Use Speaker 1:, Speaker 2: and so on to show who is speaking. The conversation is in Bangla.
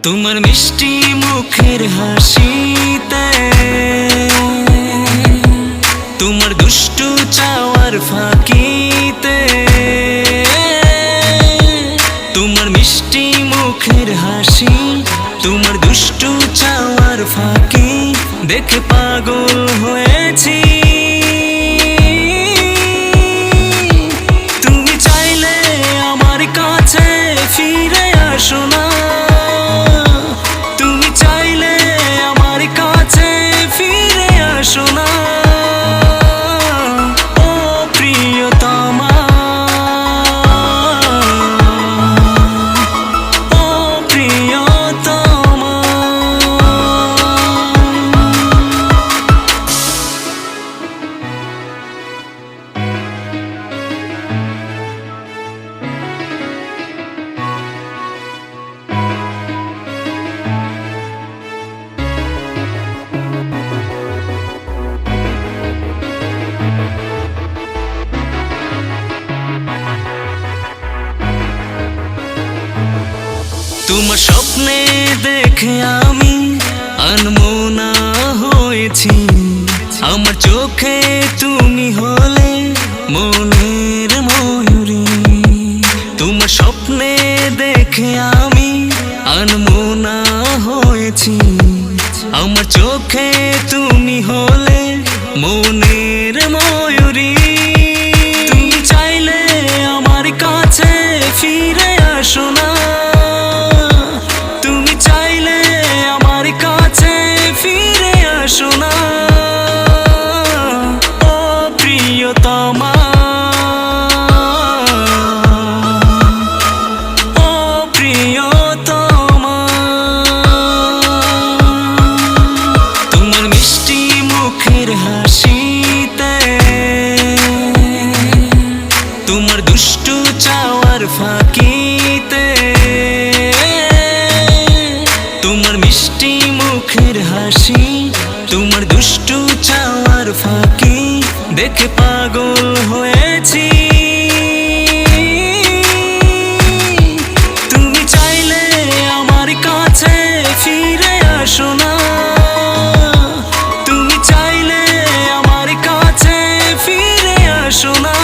Speaker 1: তোমার মিষ্টি মুখের হাসিতে, তোমার দুষ্টু চাওয়ার ফাঁকিতে, তোমার মিষ্টি মুখের হাসি, তোমার দুষ্টু চাওয়ার ফাঁকি দেখে পাগল হয়েছি। তুমি চাইলে আমার কাছে ফিরে আসো না, তুমি চাইলে আমার কাছে ফিরে আসো না। ও প্রিয়তমা, ও প্রিয়তমা। তোমার স্বপ্নে দেখে আমি আনমনা হয়েছি, আমার চোখে তুমি হলে মনের ময়ূরী। তোমার স্বপ্নে দেখে আমি আনমনা হয়েছি, আমার চোখে তুমি হলে মনের ময়ূরী। তুমি চাইলে আমার কাছে ফিরে আসো না, তুমি চাইলে আমার কাছে ফিরে আসো না। ও প্রিয়তমা, ও প্রিয়তমা। তোমার মিষ্টি মুখের হাসিতে, তোমার দুষ্টু চাওয়ার ফাঁকিতে, তোমার মিষ্টি মুখের হাসি, তোমার দুষ্টু চাওয়ার ফাঁকি দেখে পাগল হয়েছি। তুমি চাইলে আমার কাছে ফিরে আসো না, তুমি চাইলে আমার কাছে ফিরে আসো না।